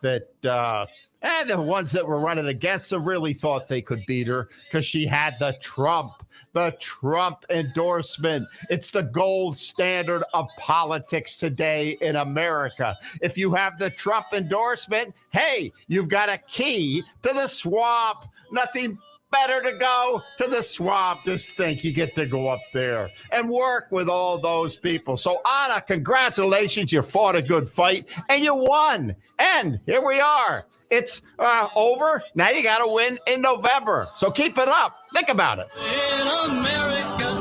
that and the ones that were running against her really thought they could beat her because she had the Trump endorsement. It's the gold standard of politics today in America. If you have the Trump endorsement, hey, you've got a key to the swamp. Nothing better to go to the swamp. Just think you get to go up there and work with all those people. So, Anna, congratulations. You fought a good fight and you won. And here we are. It's over. Now you got to win in November. So keep it up. Think about it. In America.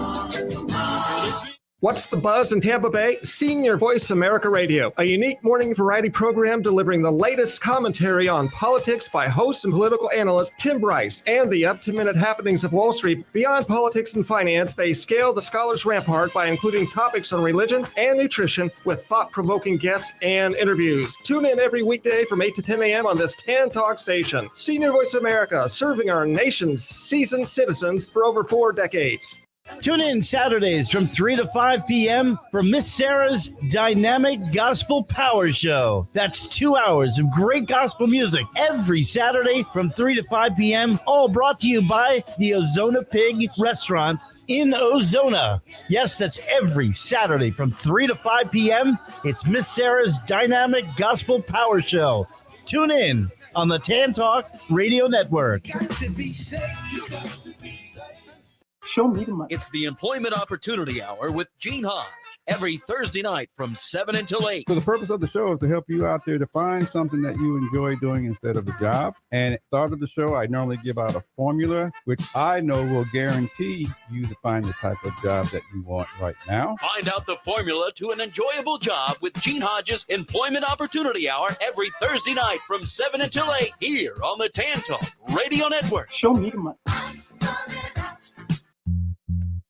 What's the buzz in Tampa Bay? Senior Voice America Radio, a unique morning variety program delivering the latest commentary on politics by host and political analyst Tim Bryce and the up-to-minute happenings of Wall Street. Beyond politics and finance, they scale the scholar's rampart by including topics on religion and nutrition with thought-provoking guests and interviews. Tune in every weekday from 8 to 10 a.m. on this Tan Talk station. Senior Voice America, serving our nation's seasoned citizens for over 4 decades. Tune in Saturdays from 3 to 5 p.m. for Miss Sarah's Dynamic Gospel Power Show. That's 2 hours of great gospel music every Saturday from 3 to 5 p.m. All brought to you by the Ozona Pig Restaurant in Ozona. Yes, that's every Saturday from 3 to 5 p.m. It's Miss Sarah's Dynamic Gospel Power Show. Tune in on the Tan Talk Radio Network. Show me the money. It's the Employment Opportunity Hour with Gene Hodge every Thursday night from 7 until 8. So the purpose of the show is to help you out there to find something that you enjoy doing instead of a job. And at the start of the show, I normally give out a formula, which I know will guarantee you to find the type of job that you want right now. Find out the formula to an enjoyable job with Gene Hodges' Employment Opportunity Hour every Thursday night from 7 until 8 here on the Tan Talk Radio Network. Show me the money.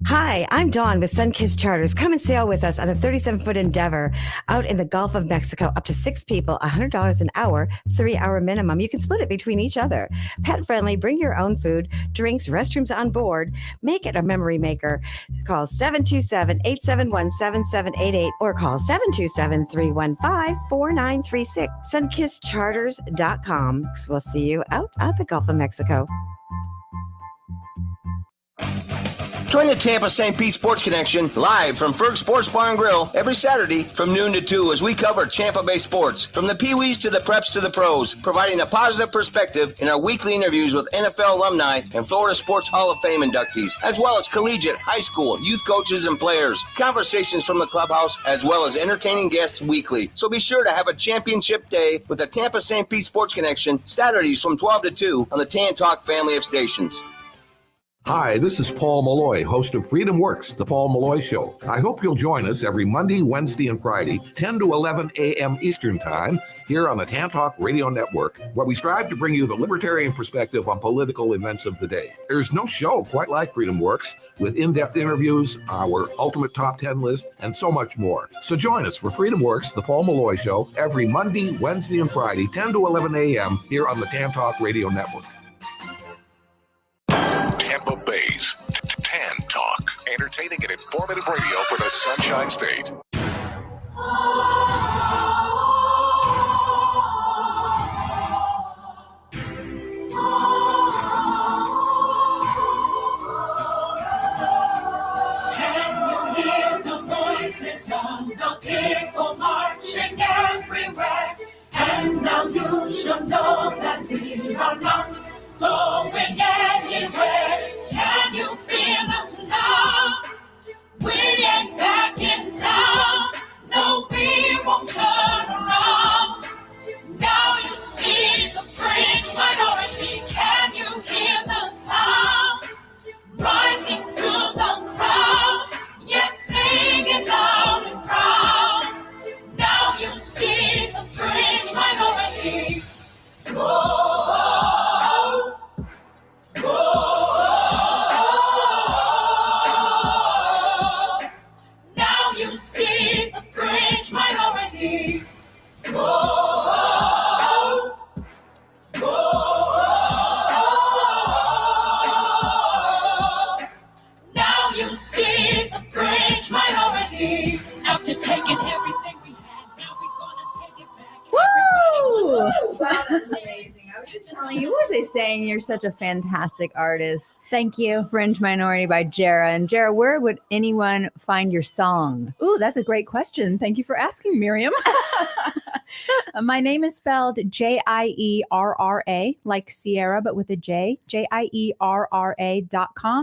Hi, I'm Dawn with Sunkist Charters. Come and sail with us on a 37-foot endeavor out in the Gulf of Mexico. Up to 6 people, $100 an hour, 3-hour minimum. You can split it between each other. Pet friendly, bring your own food, drinks, restrooms on board. Make it a memory maker. Call 727-871-7788 or call 727-315-4936. SunkistCharters.com. We'll see you out at the Gulf of Mexico. Join the Tampa St. Pete Sports Connection live from Ferg Sports Bar and Grill every Saturday from noon to 2 as we cover Tampa Bay sports, from the Pee-wees to the preps to the pros, providing a positive perspective in our weekly interviews with NFL alumni and Florida Sports Hall of Fame inductees, as well as collegiate, high school, youth coaches, and players. Conversations from the clubhouse, as well as entertaining guests weekly. So be sure to have a championship day with the Tampa St. Pete Sports Connection Saturdays from 12 to 2 on the Tan Talk family of stations. Hi, this is Paul Malloy, host of Freedom Works, The Paul Malloy Show. I hope you'll join us every Monday, Wednesday, and Friday, 10 to 11 a.m. Eastern Time, here on the Tan Talk Radio Network, where we strive to bring you the libertarian perspective on political events of the day. There's no show quite like Freedom Works, with in-depth interviews, our ultimate top 10 list, and so much more. So join us for Freedom Works, The Paul Malloy Show, every Monday, Wednesday, and Friday, 10 to 11 a.m. here on the Tan Talk Radio Network. Tampa Bay's Tan Talk, entertaining and informative radio for the Sunshine State. Can you hear the voices of the people marching everywhere? And now you should know that we are not going anywhere. Can you feel us now? We ain't backing down. No, we won't turn around. Now you see the fringe minority. Can you hear the sound rising through the crowd? Yes, sing it loud and proud. Now you see the fringe minority. Whoa. Now you see the fringe minority. Now you see the fringe minority. After taking everything we had, now we're gonna take it back. Woo! Amazing. I was just telling you, what was they saying? You're such a fantastic artist. Thank you. Fringe Minority by Jara. And Jara, where would anyone find your song? Ooh, that's a great question. Thank you for asking, Miriam. My name is spelled J-I-E-R-R-A, like Sierra, but with a J, JIERRA.com.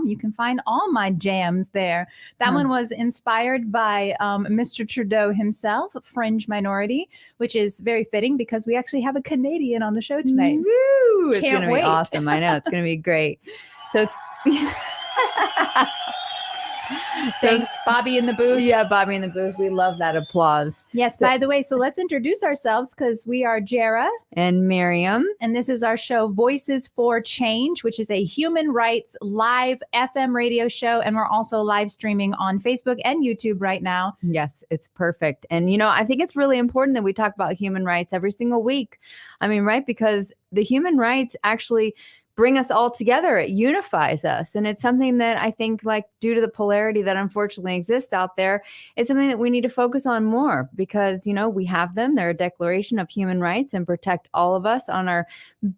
You can find all my jams there. That one was inspired by Mr. Trudeau himself, Fringe Minority, which is very fitting because we actually have a Canadian on the show tonight. Woo! It's Can't going to be wait. awesome. I know. It's going to be great. So Thanks, Bobby in the booth. Yeah, Bobby in the booth. We love that applause. Yes, by the way, so let's introduce ourselves because we are Jara and Miriam. And this is our show, Voices for Change, which is a human rights live FM radio show. And we're also live streaming on Facebook and YouTube right now. Yes, it's perfect. And, you know, I think it's really important that we talk about human rights every single week. I mean, right? Because the human rights actually bring us all together. It unifies us. And it's something that I think, like, due to the polarity that unfortunately exists out there, it's something that we need to focus on more because, you know, we have them. They're a declaration of human rights and protect all of us on our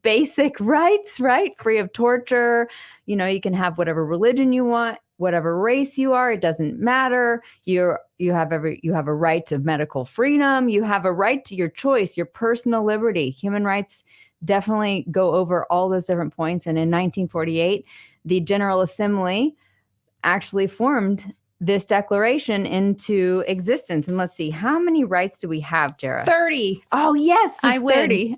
basic rights, right? Free of torture. You know, you can have whatever religion you want, whatever race you are, it doesn't matter. You have a right to medical freedom. You have a right to your choice, your personal liberty. Human rights definitely go over all those different points. And in 1948, the General Assembly actually formed this declaration into existence. And let's see, how many rights do we have, Jara? 30. Oh, yes, I win. 30.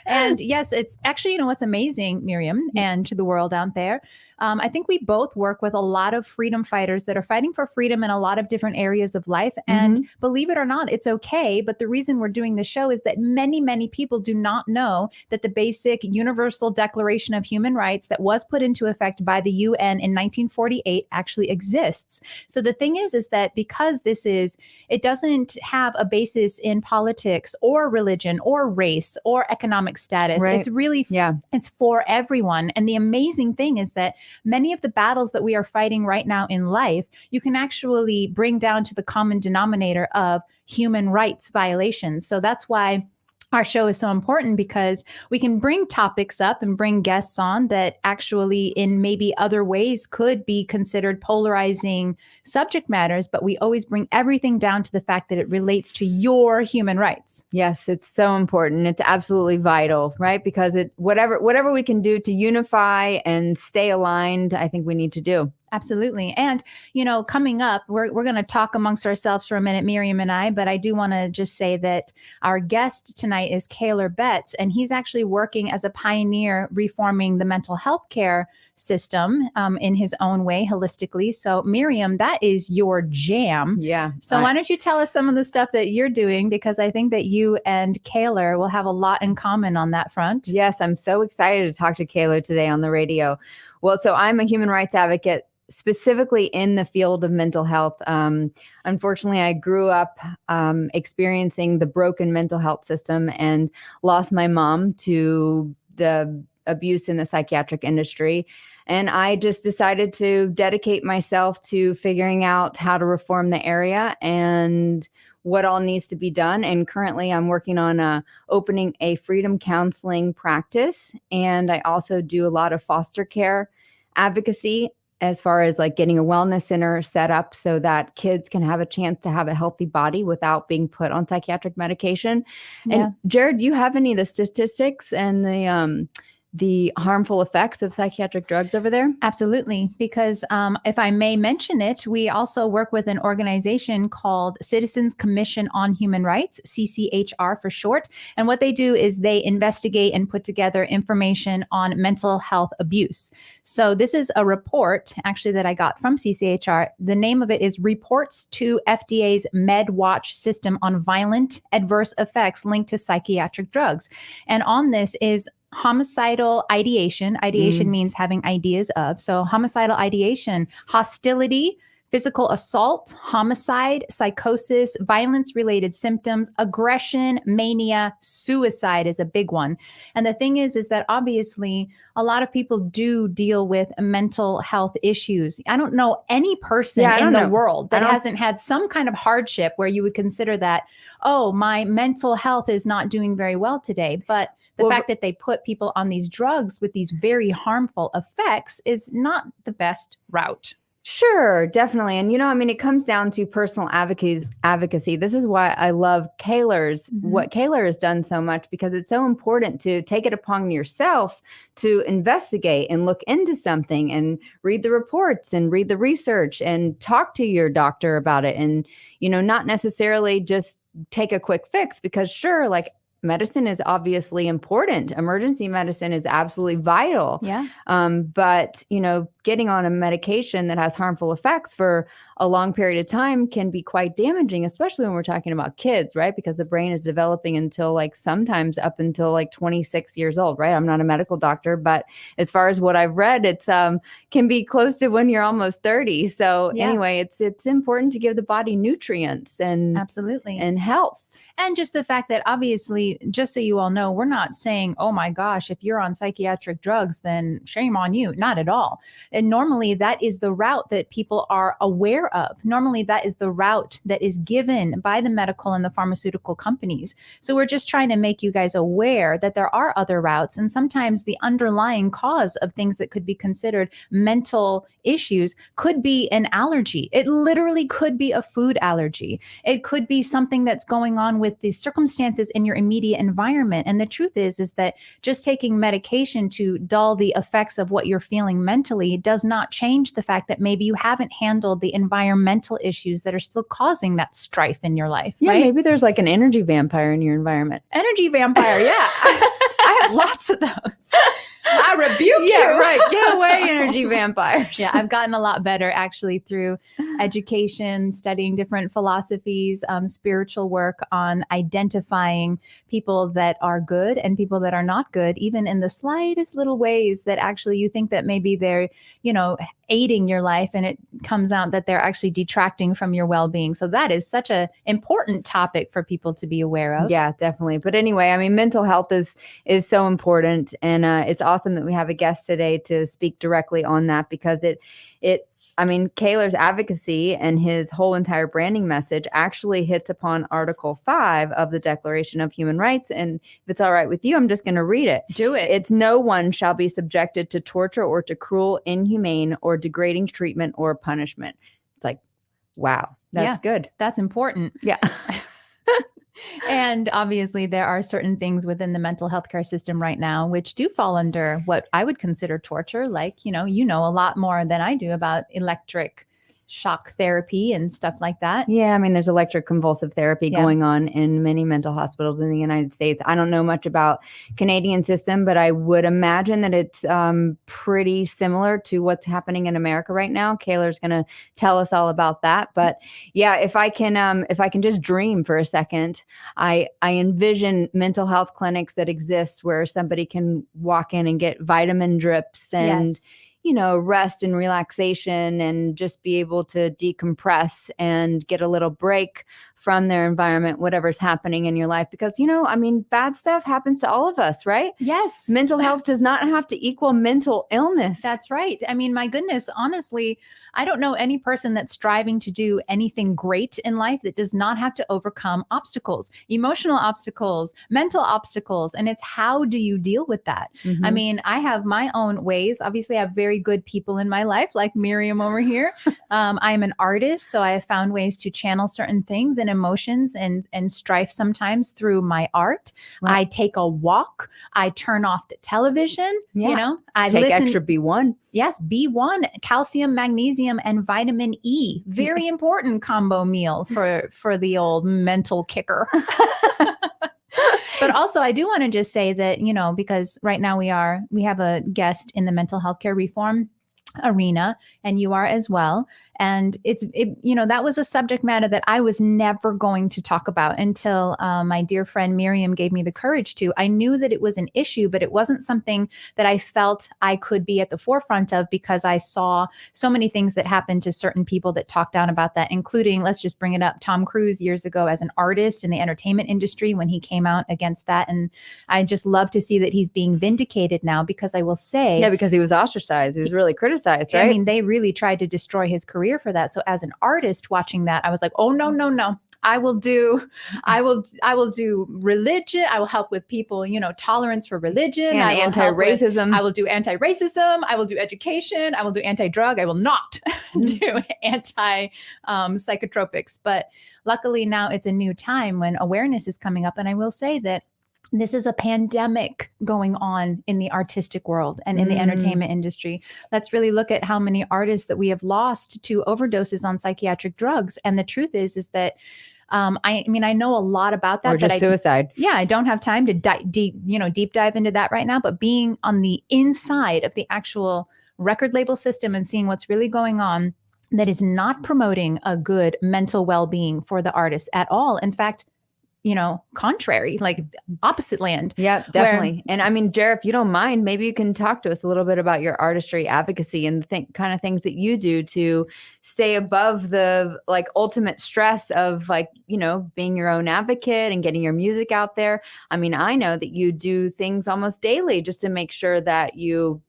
And yes, it's actually, you know, what's amazing, Miriam, and to the world out there. I think we both work with a lot of freedom fighters that are fighting for freedom in a lot of different areas of life. And believe it or not, it's okay. But the reason we're doing the show is that many, many people do not know that the basic Universal Declaration of Human Rights that was put into effect by the UN in 1948 actually exists. So the thing is that because it doesn't have a basis in politics or religion or race or economic status. Right. It's really, it's for everyone. And the amazing thing is that many of the battles that we are fighting right now in life, you can actually bring down to the common denominator of human rights violations. So that's why our show is so important, because we can bring topics up and bring guests on that actually in maybe other ways could be considered polarizing subject matters, but we always bring everything down to the fact that it relates to your human rights. Yes, it's so important. It's absolutely vital, right? Because whatever we can do to unify and stay aligned, I think we need to do. Absolutely. And, you know, coming up, we're going to talk amongst ourselves for a minute, Miriam and I, but I do want to just say that our guest tonight is Kaylor Betts, and he's actually working as a pioneer reforming the mental health care system in his own way, holistically. So, Miriam, that is your jam. Yeah. So why don't you tell us some of the stuff that you're doing? Because I think that you and Kaylor will have a lot in common on that front. Yes, I'm so excited to talk to Kaylor today on the radio. Well, so I'm a human rights advocate, specifically in the field of mental health. Unfortunately, I grew up experiencing the broken mental health system and lost my mom to the abuse in the psychiatric industry. And I just decided to dedicate myself to figuring out how to reform the area and what all needs to be done. And currently I'm working on opening a freedom counseling practice. And I also do a lot of foster care advocacy, as far as like getting a wellness center set up so that kids can have a chance to have a healthy body without being put on psychiatric medication. Yeah. And Jared, do you have any of the statistics and the harmful effects of psychiatric drugs over there? Absolutely. Because if I may mention it, we also work with an organization called Citizens Commission on Human Rights, CCHR for short. And what they do is they investigate and put together information on mental health abuse. So this is a report actually that I got from CCHR. The name of it is Reports to FDA's MedWatch System on Violent Adverse Effects Linked to Psychiatric Drugs. And on this is homicidal ideation. Ideation means having ideas of. So homicidal ideation, hostility physical assault, homicide, psychosis, violence-related symptoms, aggression, mania, suicide is a big one. And the thing is that obviously a lot of people do deal with mental health issues. I don't know any person in the world that hasn't had some kind of hardship where you would consider that, oh, my mental health is not doing very well today. But the fact that they put people on these drugs with these very harmful effects is not the best route. Sure, definitely. And, it comes down to personal advocacy. This is why I love what Kaler has done so much, because it's so important to take it upon yourself to investigate and look into something and read the reports and read the research and talk to your doctor about it. And, not necessarily just take a quick fix, because sure, like, medicine is obviously important. Emergency medicine is absolutely vital. Yeah. But, getting on a medication that has harmful effects for a long period of time can be quite damaging, especially when we're talking about kids, right? Because the brain is developing until sometimes up until 26 years old, right? I'm not a medical doctor, but as far as what I've read, it's can be close to when you're almost 30. So anyway, it's important to give the body nutrients and absolutely and health. And just the fact that obviously, just so you all know, we're not saying, oh my gosh, if you're on psychiatric drugs, then shame on you. Not at all. And normally that is the route that people are aware of. Normally that is the route that is given by the medical and the pharmaceutical companies. So we're just trying to make you guys aware that there are other routes. And sometimes the underlying cause of things that could be considered mental issues could be an allergy. It literally could be a food allergy. It could be something that's going on with the circumstances in your immediate environment. And the truth is that just taking medication to dull the effects of what you're feeling mentally does not change the fact that maybe you haven't handled the environmental issues that are still causing that strife in your life. Yeah, right? Maybe there's an energy vampire in your environment. Energy vampire, yeah. I have lots of those. I rebuke you. Yeah, right. Get away, energy vampires. Yeah, I've gotten a lot better actually through education, studying different philosophies, spiritual work on identifying people that are good and people that are not good, even in the slightest little ways that actually you think that maybe they're, aiding your life, and it comes out that they're actually detracting from your well-being. So that is such an important topic for people to be aware of. Yeah, definitely. But anyway, mental health is so important, and it's awesome that we have a guest today to speak directly on that, because Kaler's advocacy and his whole entire branding message actually hits upon Article 5 of the Declaration of Human Rights. And if it's all right with you, I'm just going to read it. Do it. It's no one shall be subjected to torture or to cruel, inhumane, or degrading treatment or punishment. It's wow, that's good. That's important. Yeah. And obviously, there are certain things within the mental health care system right now which do fall under what I would consider torture. Like, you know a lot more than I do about electric shock therapy and stuff like that. Yeah, there's electric convulsive therapy going on in many mental hospitals in the United States. I don't know much about Canadian system, but I would imagine that it's pretty similar to what's happening in America right now. Kaler's going to tell us all about that. But yeah, if I can just dream for a second, I envision mental health clinics that exist where somebody can walk in and get vitamin drips and rest and relaxation and just be able to decompress and get a little break from their environment, whatever's happening in your life. Because, bad stuff happens to all of us, right? Yes. Mental health does not have to equal mental illness. That's right. My goodness, honestly, I don't know any person that's striving to do anything great in life that does not have to overcome obstacles, emotional obstacles, mental obstacles. And it's how do you deal with that? Mm-hmm. I have my own ways. Obviously, I have very good people in my life, like Miriam over here. I'm an artist, so I have found ways to channel certain things and emotions and strife sometimes through my art. Right. I take a walk. I turn off the televion. Yeah. I take listen. Extra B1. Yes, B1, calcium, magnesium, and vitamin E. Very important combo meal for the old mental kicker. But also, I do want to just say that, because right now we have a guest in the mental health care reform arena, and you are as well. And that was a subject matter that I was never going to talk about until my dear friend Miriam gave me the courage to. I knew that it was an issue, but it wasn't something that I felt I could be at the forefront of, because I saw so many things that happened to certain people that talked down about that, including, let's just bring it up, Tom Cruise years ago as an artist in the entertainment industry when he came out against that. And I just love to see that he's being vindicated now, because I will say... Yeah, because he was ostracized. He was really criticized, right? I mean, they really tried to destroy his career for that. So as an artist watching that, I was like, oh, no. I will do religion. I will help with people, tolerance for religion. And anti-racism. I will do anti-racism. I will do education. I will do anti-drug. I will not do anti-psychotropics. But luckily now it's a new time when awareness is coming up. And I will say that this is a pandemic going on in the artistic world and in the entertainment industry. Let's really look at how many artists that we have lost to overdoses on psychiatric drugs. And the truth is that I know a lot about that. Or just suicide. I don't have time to deep dive into that right now. But being on the inside of the actual record label system and seeing what's really going on, that is not promoting a good mental well-being for the artists at all. In fact, contrary, like opposite land. Yeah, definitely. And I mean, Jer, if you don't mind, maybe you can talk to us a little bit about your artistry advocacy and the kind of things that you do to stay above the ultimate stress of being your own advocate and getting your music out there. I mean, I know that you do things almost daily just to make sure that you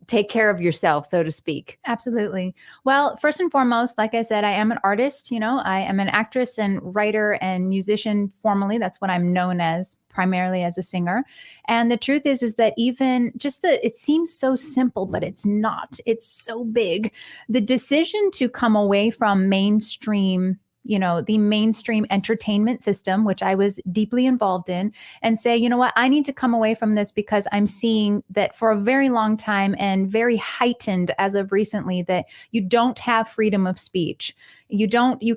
take care of yourself, so to speak. Absolutely. Well, first and foremost, like I said, I am an artist. I am an actress and writer and musician formally. That's what I'm known as, primarily as a singer. And the truth is that even just it seems so simple, but it's not. It's so big. The decision to come away from mainstream the mainstream entertainment system, which I was deeply involved in, and say, you know what, I need to come away from this because I'm seeing that for a very long time and very heightened as of recently, that you don't have freedom of speech. You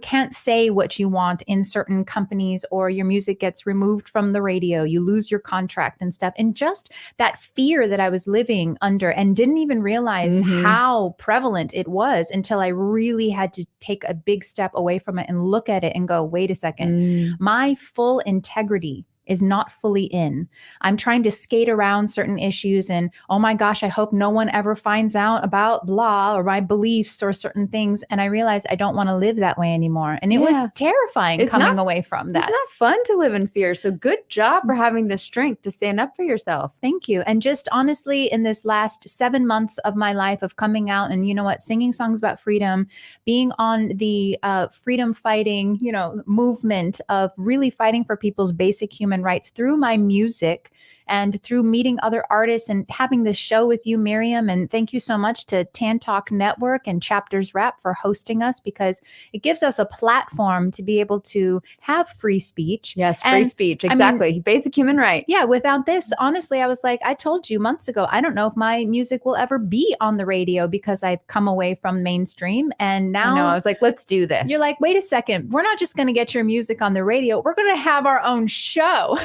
can't say what you want in certain companies, or your music gets removed from the radio. You lose your contract and stuff. And just that fear that I was living under and didn't even realize how prevalent it was until I really had to take a big step away from it and look at it and go, wait a second, my full integrity is not fully in. I'm trying to skate around certain issues and, oh my gosh, I hope no one ever finds out about blah or my beliefs or certain things. And I realized I don't want to live that way anymore. And it was terrifying coming away from that. It's not fun to live in fear. So good job for having the strength to stand up for yourself. Thank you. And just honestly, in this last 7 months of my life of coming out and, singing songs about freedom, being on the freedom fighting, movement of really fighting for people's basic human rights through my music and through meeting other artists and having this show with you, Miriam. And thank you so much to Tan Talk Network and Chapters Rap for hosting us, because it gives us a platform to be able to have free speech. Yes, free speech. Exactly. Basic human right. Yeah. Without this, honestly, I was like, I told you months ago, I don't know if my music will ever be on the radio because I've come away from mainstream. And now I was like, let's do this. You're like, wait a second. We're not just going to get your music on the radio. We're going to have our own show.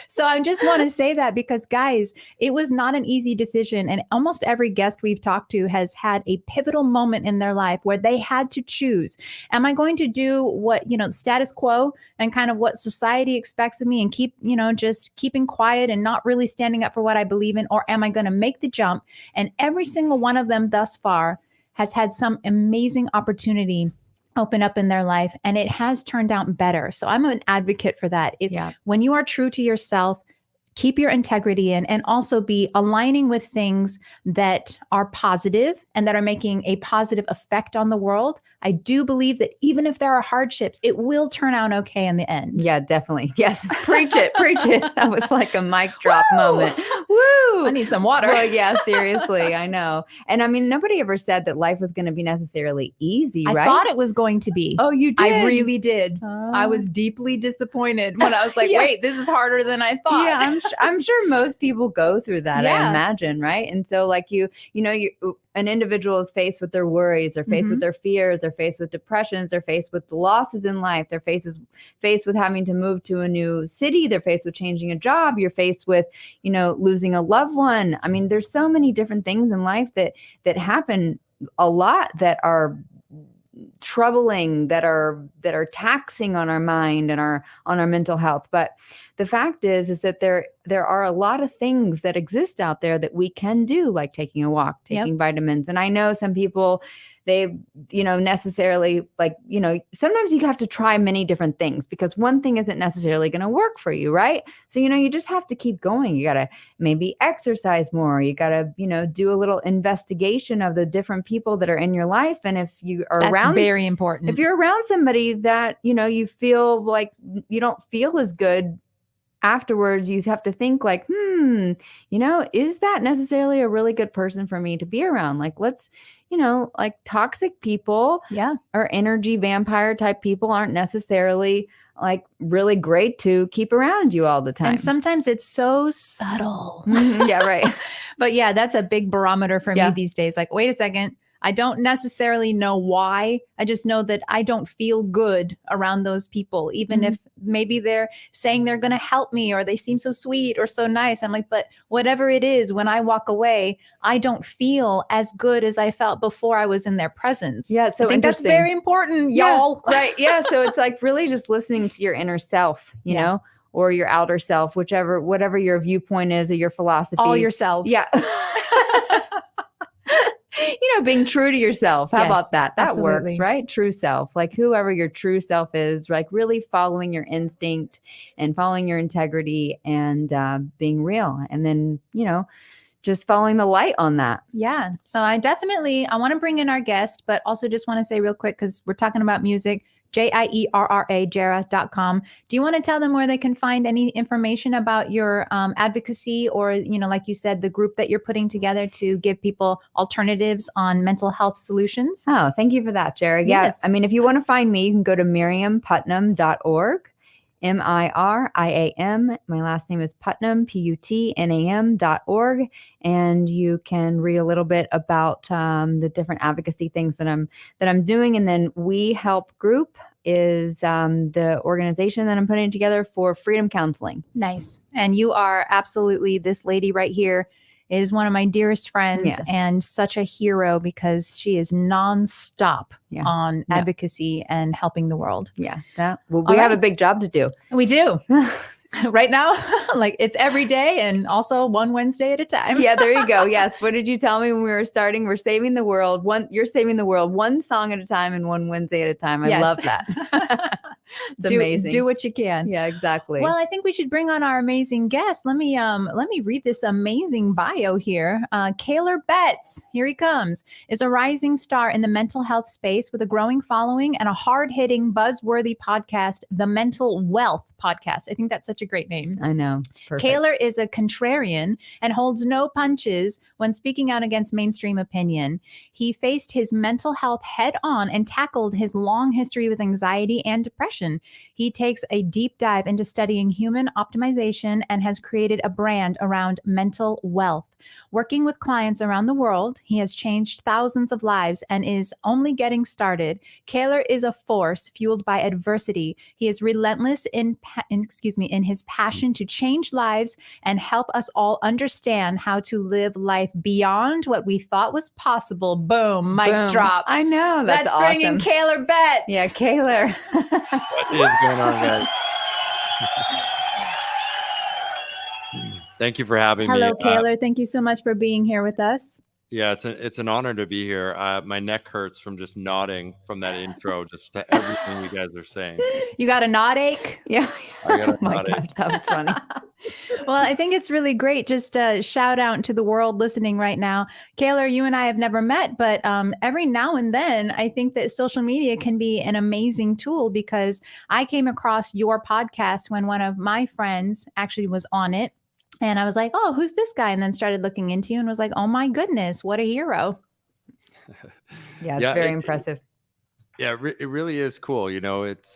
So I just want to say that because, guys, it was not an easy decision. And almost every guest we've talked to has had a pivotal moment in their life where they had to choose. Am I going to do what, status quo and kind of what society expects of me and keep, just keeping quiet and not really standing up for what I believe in? Or am I going to make the jump? And every single one of them thus far has had some amazing opportunity open up in their life, and it has turned out better. So I'm an advocate for that. When you are true to yourself, keep your integrity in, and also be aligning with things that are positive and that are making a positive effect on the world. I do believe that even if there are hardships, it will turn out okay in the end. Yeah, definitely. Yes. Preach it. Preach it. That was like a mic drop moment. Woo! I need some water. Well, yeah, seriously. I know. And I mean, nobody ever said that life was going to be necessarily easy, right? I thought it was going to be. Oh, you did? I really did. I was deeply disappointed when I was like, wait, this is harder than I thought. Yeah, I'm sure most people go through that, I imagine, right? And so like an individual is faced with their worries, they're faced with their fears, they're faced with depressions, they're faced with losses in life, they're faced with having to move to a new city, they're faced with changing a job, you're faced with, losing a loved one. I mean, there's so many different things in life that happen a lot that are troubling, that are taxing on our mind and on our mental health. But the fact is that there are a lot of things that exist out there that we can do, like taking a walk, taking vitamins. And I know some people, they, necessarily sometimes you have to try many different things because one thing isn't necessarily going to work for you, right? So, you just have to keep going. You got to maybe exercise more. You got to, do a little investigation of the different people that are in your life. And if you are That's very important. If you're around somebody that, you feel like you don't feel as good afterwards, you have to think like, is that necessarily a really good person for me to be around? Like, let's, like toxic people or energy vampire type people aren't necessarily like really great to keep around you all the time. And sometimes it's so subtle. Yeah, right. But yeah, that's a big barometer for me these days. Like, wait a second. I don't necessarily know why. I just know that I don't feel good around those people, even if maybe they're saying they're going to help me or they seem so sweet or so nice. I'm like, but whatever it is, when I walk away, I don't feel as good as I felt before I was in their presence. Yeah. So I think that's very important, y'all. Right. Yeah. So it's like really just listening to your inner self, you know, or your outer self, whatever your viewpoint is or your philosophy. All yourself. Yeah. Being true to yourself. How about that? That works, right? True self, like whoever your true self is, like really following your instinct and following your integrity and being real. And then, just following the light on that. Yeah. So I want to bring in our guest, but also just want to say real quick, because we're talking about music, JIERRA, Jera.com. Do you want to tell them where they can find any information about your advocacy or, like you said, the group that you're putting together to give people alternatives on mental health solutions? Oh, thank you for that, Jera. Yes. I mean, if you want to find me, you can go to MiriamPutnam.org. MIRIAM. My last name is Putnam, PUTNAM.org. And you can read a little bit about the different advocacy things that I'm doing. And then We Help Group is the organization that I'm putting together for freedom counseling. Nice. And you are absolutely, this lady right here is one of my dearest friends and such a hero because she is nonstop on advocacy and helping the world. Yeah. We have a big job to do. We do. Right now, like it's every day and also one Wednesday at a time. Yeah, there you go. Yes. What did you tell me when we were starting? We're saving the world. You're saving the world one song at a time and one Wednesday at a time. I love that. It's amazing. Do what you can. Yeah, exactly. Well, I think we should bring on our amazing guest. Let me read this amazing bio here. Kaylor Betts, here he comes, is a rising star in the mental health space with a growing following and a hard-hitting, buzzworthy podcast, The Mental Wealth Podcast. I think that's such a great name. I know. It's perfect. Kaylor is a contrarian and holds no punches when speaking out against mainstream opinion. He faced his mental health head on and tackled his long history with anxiety and depression. He takes a deep dive into studying human optimization and has created a brand around mental wealth. Working with clients around the world, he has changed thousands of lives and is only getting started. Kaylor is a force fueled by adversity. He is relentless in his passion to change lives and help us all understand how to live life beyond what we thought was possible. Boom, mic drop. I know. That's Let's awesome. bring in Kaylor Betts. Yeah, Kaylor. What is going on, guys? Thank you for having me. Hello, Kaylor. Thank you so much for being here with us. Yeah, it's an honor to be here. My neck hurts from just nodding from that intro, just to everything you guys are saying. You got a nod ache? Yeah. I got a Oh my nod gosh, ache. that was funny. Well, I think it's really great. Just a shout out to the world listening right now. Kaylor, you and I have never met, but every now and then, I think that social media can be an amazing tool because I came across your podcast when one of my friends actually was on it. And I was like, oh, who's this guy? And then started looking into you and was like, oh my goodness, what a hero. Yeah, it's very impressive. Yeah, it really is cool. It's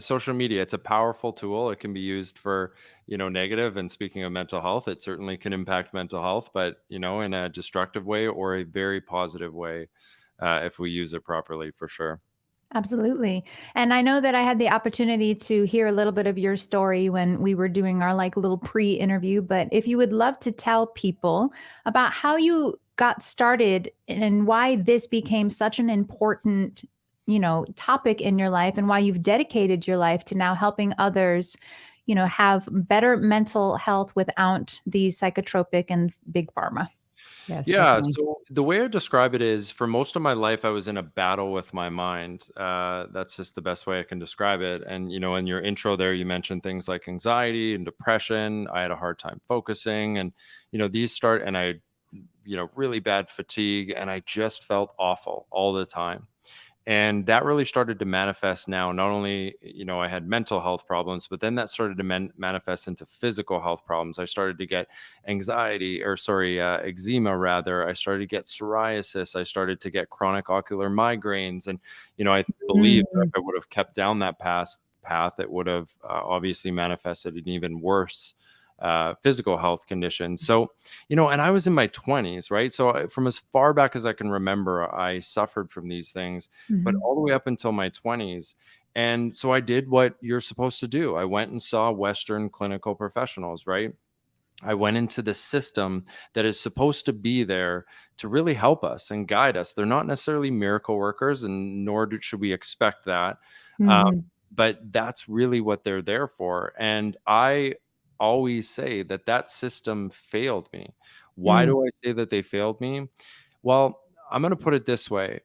social media. It's a powerful tool. It can be used for, negative. And speaking of mental health, it certainly can impact mental health, but, in a destructive way or a very positive way if we use it properly, for sure. Absolutely. And I know that I had the opportunity to hear a little bit of your story when we were doing our little pre-interview, but if you would love to tell people about how you got started and why this became such an important, topic in your life, and why you've dedicated your life to now helping others, have better mental health without the psychotropic and big pharma. Yes. Yeah. Definitely. So the way I describe it is, for most of my life, I was in a battle with my mind. That's just the best way I can describe it. And, in your intro there, you mentioned things like anxiety and depression. I had a hard time focusing, and, and I, really bad fatigue, and I just felt awful all the time. And that really started to manifest now. Not only, I had mental health problems, but then that started to manifest into physical health problems. I started to get eczema rather. I started to get psoriasis. I started to get chronic ocular migraines. And, I believe that if I would have kept down that path, it would have obviously manifested in even worse physical health conditions. So, and I was in my 20s, right? So from as far back as I can remember, I suffered from these things, but all the way up until my 20s. And so I did what you're supposed to do. I went and saw Western clinical professionals, right? I went into the system that is supposed to be there to really help us and guide us. They're not necessarily miracle workers, and nor should we expect that. But that's really what they're there for. And I always say that system failed me. Why do I say that they failed me? Well, I'm going to put it this way.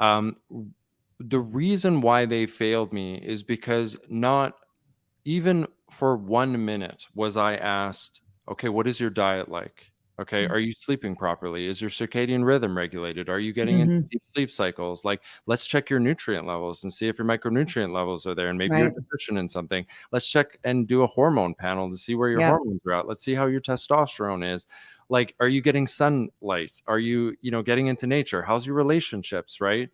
The reason why they failed me is because not even for 1 minute was I asked, okay, what is your diet like? Okay, are you sleeping properly? Is your circadian rhythm regulated? Are you getting into deep sleep cycles? Like, let's check your nutrient levels and see if your micronutrient levels are there, and maybe you're deficient in something. Let's check and do a hormone panel to see where your hormones are at. Let's see how your testosterone is. Like, are you getting sunlight? Are you, getting into nature? How's your relationships, right?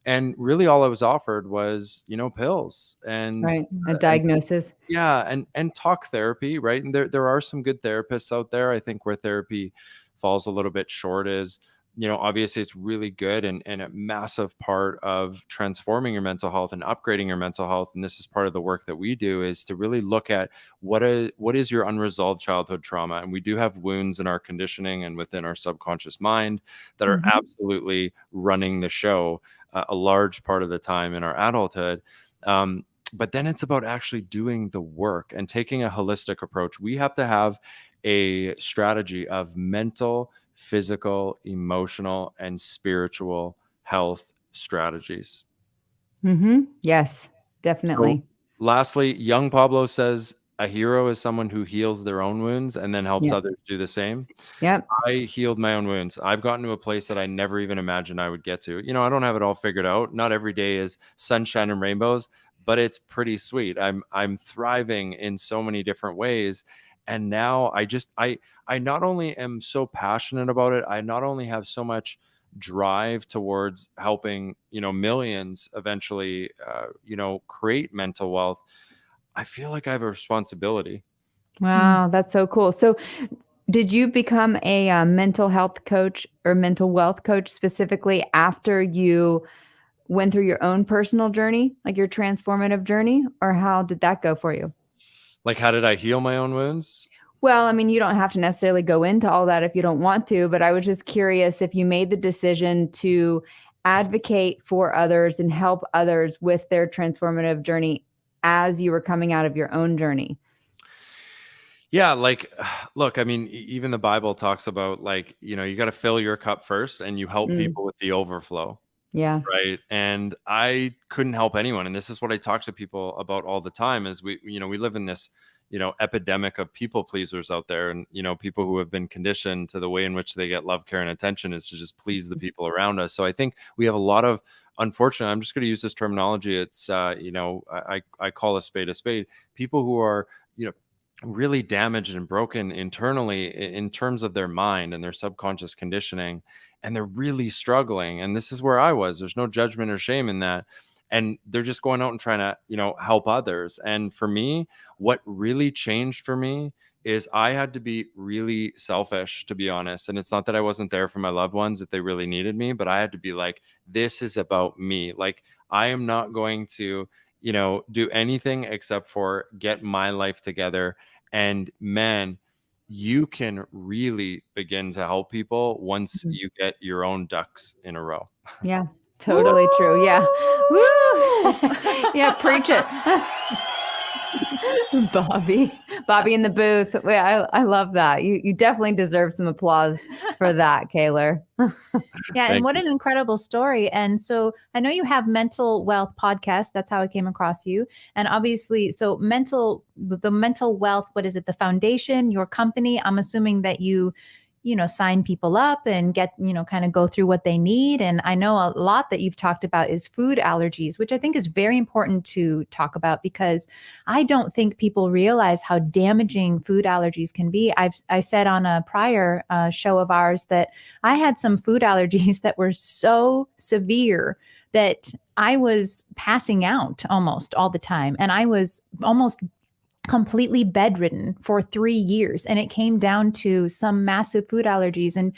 And really all I was offered was, pills and a diagnosis. And talk therapy, right? And there are some good therapists out there. I think where therapy falls a little bit short is, obviously it's really good and a massive part of transforming your mental health and upgrading your mental health. And this is part of the work that we do, is to really look at what is your unresolved childhood trauma. And we do have wounds in our conditioning and within our subconscious mind that are absolutely running the show a large part of the time in our adulthood. But then it's about actually doing the work and taking a holistic approach. We have to have a strategy of mental, physical, emotional, and spiritual health strategies. Yes, definitely. So, lastly, young Pablo says, a hero is someone who heals their own wounds and then helps others do the same. Yep. I healed my own wounds. I've gotten to a place that I never even imagined I would get to. I don't have it all figured out. Not every day is sunshine and rainbows, but it's pretty sweet. I'm thriving in so many different ways. And now I not only am so passionate about it, I not only have so much drive towards helping, millions eventually, create mental wealth. I feel like I have a responsibility. Wow, that's so cool. So did you become a mental health coach or mental wealth coach specifically after you went through your own personal journey, like your transformative journey, or how did that go for you? Like, how did I heal my own wounds? Well, I mean, you don't have to necessarily go into all that if you don't want to, but I was just curious if you made the decision to advocate for others and help others with their transformative journey as you were coming out of your own journey. Yeah, like, look, I mean, even the Bible talks about, like, you got to fill your cup first and you help people with the overflow. Yeah. Right. And I couldn't help anyone. And this is what I talk to people about all the time is we live in this, epidemic of people pleasers out there, and, people who have been conditioned to the way in which they get love, care, and attention is to just please the people around us. So I think we have a lot of, unfortunately, I'm just going to use this terminology. It's, I call a spade, people who are, really damaged and broken internally in terms of their mind and their subconscious conditioning, and they're really struggling. And this is where I was. There's no judgment or shame in that. And they're just going out and trying to, help others. And for me, what really changed for me is I had to be really selfish, to be honest. And it's not that I wasn't there for my loved ones if they really needed me, but I had to be like, this is about me. Like, I am not going to, do anything except for get my life together. And man, you can really begin to help people once you get your own ducks in a row. Yeah, totally true. Yeah. Woo! Yeah, preach it. Bobby in the booth. Wait, I love that. You definitely deserve some applause for that, Kaylor. Yeah, Thank and what you. an incredible story. And so I know you have Mental Wealth Podcast. That's how I came across you. And obviously, so the Mental Wealth, what is it? The foundation, your company. I'm assuming that you sign people up and get, kind of go through what they need. And I know a lot that you've talked about is food allergies, which I think is very important to talk about, because I don't think people realize how damaging food allergies can be. I said on a prior show of ours that I had some food allergies that were so severe that I was passing out almost all the time. And I was almost completely bedridden for 3 years. And it came down to some massive food allergies. And,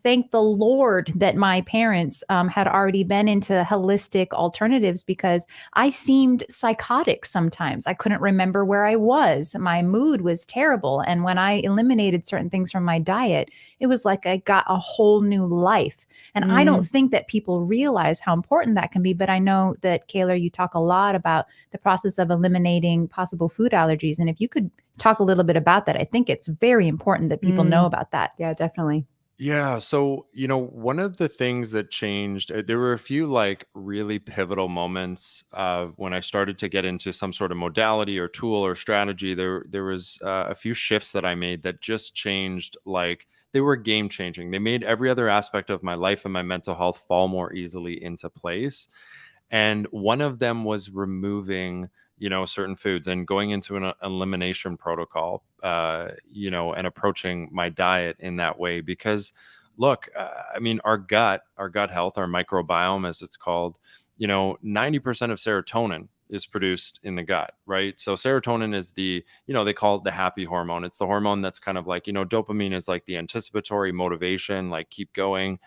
thank the Lord that my parents had already been into holistic alternatives, because I seemed psychotic sometimes. I couldn't remember where I was. My mood was terrible. And when I eliminated certain things from my diet, it was like I got a whole new life. And I don't think that people realize how important that can be. But I know that, Kaylor, you talk a lot about the process of eliminating possible food allergies. And if you could talk a little bit about that, I think it's very important that people know about that. Yeah, definitely. Yeah. So, one of the things that changed, there were a few like really pivotal moments of when I started to get into some sort of modality or tool or strategy. There was a few shifts that I made that just changed, like they were game changing. They made every other aspect of my life and my mental health fall more easily into place. And one of them was removing certain foods and going into an elimination protocol, and approaching my diet in that way. Because look, our gut health, our microbiome, as it's called, 90% of serotonin is produced in the gut, right? So serotonin is the, they call it the happy hormone. It's the hormone that's kind of like, dopamine is like the anticipatory motivation, like keep going,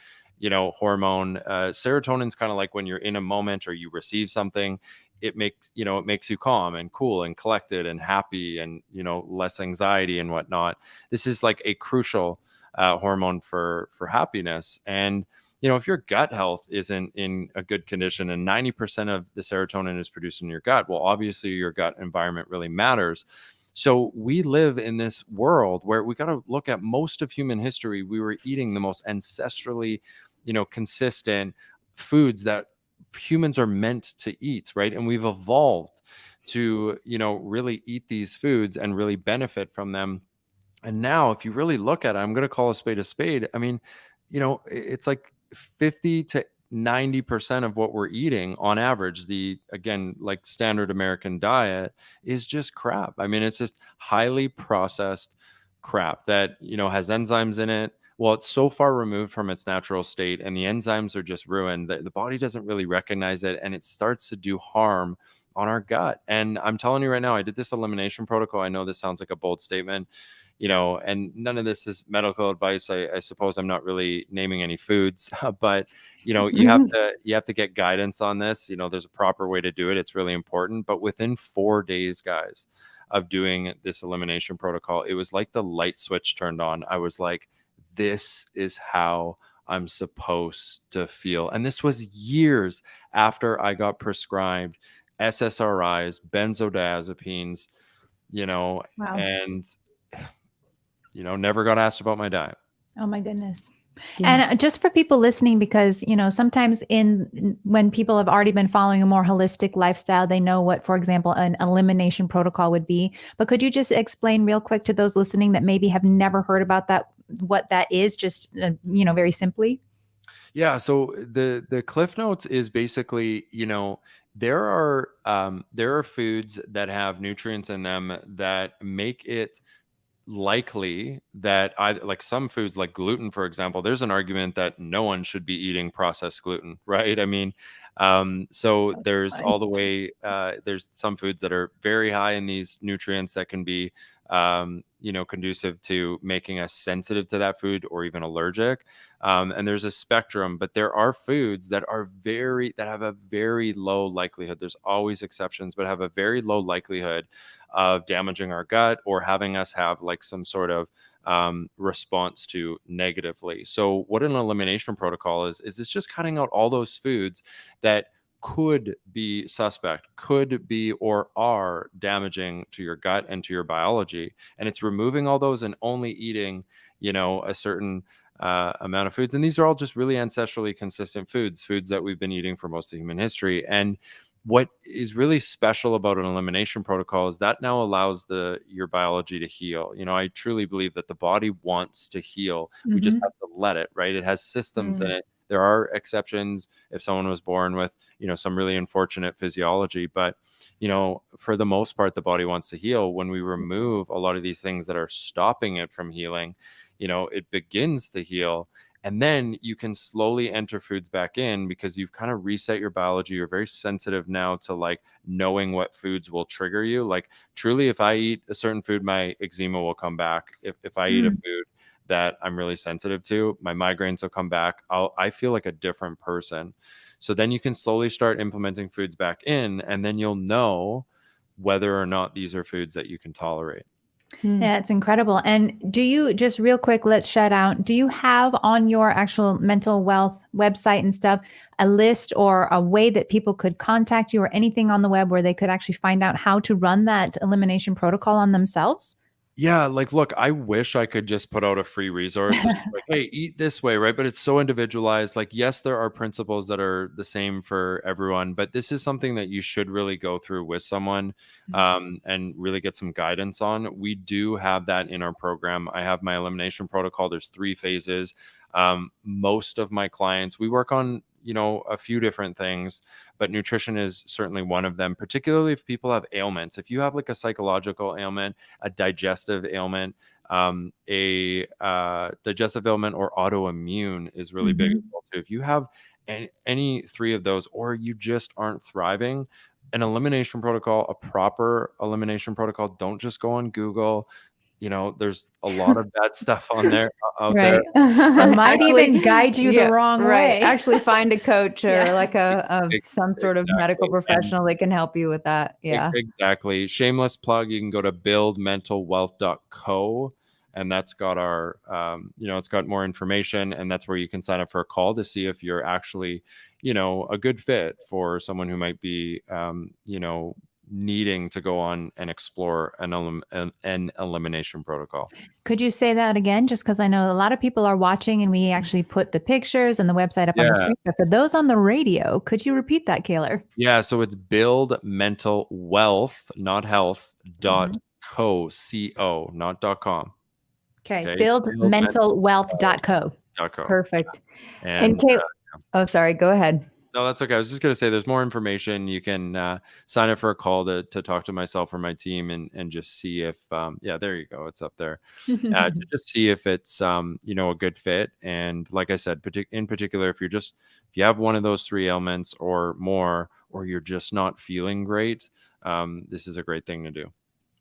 hormone. Serotonin's kind of like when you're in a moment or you receive something, it makes you calm and cool and collected and happy and, less anxiety and whatnot. This is like a crucial hormone for happiness. And, if your gut health isn't in a good condition and 90% of the serotonin is produced in your gut, well, obviously your gut environment really matters. So we live in this world where we got to look at most of human history. We were eating the most ancestrally, consistent foods that humans are meant to eat, right? And we've evolved to, really eat these foods and really benefit from them. And now, if you really look at it, I'm going to call a spade a spade. I mean, it's like 50 to 90% of what we're eating on average, like standard American diet, is just crap. I mean, it's just highly processed crap that, has enzymes in it. Well, it's so far removed from its natural state and the enzymes are just ruined that the body doesn't really recognize it, and it starts to do harm on our gut. And I'm telling you right now, I did this elimination protocol. I know this sounds like a bold statement, and none of this is medical advice. I suppose I'm not really naming any foods, but you have to get guidance on this. There's a proper way to do it. It's really important. But within 4 days, guys, of doing this elimination protocol, it was like the light switch turned on. I was like, this is how I'm supposed to feel. And this was years after I got prescribed SSRIs, benzodiazepines, Wow. and never got asked about my diet. Oh my goodness. Yeah. And just for people listening, because, sometimes when people have already been following a more holistic lifestyle, they know what, for example, an elimination protocol would be. But could you just explain real quick to those listening that maybe have never heard about that, what that is, just, very simply? Yeah. So the Cliff Notes is basically, there are foods that have nutrients in them that make it likely that like some foods like gluten, for example, there's an argument that no one should be eating processed gluten, right? I mean, so there's all the way, there's some foods that are very high in these nutrients that can be, conducive to making us sensitive to that food or even allergic. And there's a spectrum, but there are foods that have a very low likelihood. There's always exceptions, but have a very low likelihood of damaging our gut or having us have like some sort of response to negatively. So what an elimination protocol is it's just cutting out all those foods that could be suspect, could be or are damaging to your gut and to your biology. And it's removing all those and only eating, a certain amount of foods. And these are all just really ancestrally consistent foods that we've been eating for most of human history. And what is really special about an elimination protocol is that now allows your biology to heal. I truly believe that the body wants to heal. We just have to let it, right? It has systems in it. There are exceptions if someone was born with, some really unfortunate physiology, but, for the most part, the body wants to heal. When we remove a lot of these things that are stopping it from healing, it begins to heal. And then you can slowly enter foods back in because you've kind of reset your biology. You're very sensitive now to like knowing what foods will trigger you. Like truly, if I eat a certain food, my eczema will come back. If I eat a food that I'm really sensitive to, my migraines will come back. I feel like a different person. So then you can slowly start implementing foods back in, and then you'll know whether or not these are foods that you can tolerate. Yeah, it's incredible. And do you, just real quick, let's shout out, do you have on your actual mental wealth website and stuff, a list or a way that people could contact you or anything on the web where they could actually find out how to run that elimination protocol on themselves? Yeah, like, look, I wish I could just put out a free resource, just like, hey, eat this way, right? But it's so individualized. Like, yes, there are principles that are the same for everyone, but this is something that you should really go through with someone and really get some guidance on. We do have that in our program. I have my elimination protocol. There's 3 phases. Most of my clients, we work on a few different things, but nutrition is certainly one of them, particularly if people have ailments. If you have like a psychological ailment, a digestive ailment, a digestive ailment or autoimmune is really big as well too. If you have any 3 of those, or you just aren't thriving, an elimination protocol, a proper elimination protocol, don't just go on Google. There's a lot of bad stuff on there out there. It might even guide you the wrong way. Actually find a coach or like some sort of medical professional that can help you with that. Yeah. Exactly. Shameless plug. You can go to buildmentalwealth.co, and that's got our, it's got more information, and that's where you can sign up for a call to see if you're actually, a good fit for someone who might be, needing to go on and explore an elimination protocol. Could you say that again? Just because I know a lot of people are watching and we actually put the pictures and the website up on the screen. But for those on the radio, could you repeat that, Kaylor? Yeah. So it's buildmentalwealth, not health, .co, C-O, not .com. Okay. Buildmentalwealth.co. Perfect. And Kate, oh, sorry. Go ahead. No, that's okay. I was just going to say there's more information. You can sign up for a call to talk to myself or my team and just see if, there you go. It's up there. To just see if it's, a good fit. And like I said, in particular, if you have one of those 3 ailments or more, or you're just not feeling great, this is a great thing to do.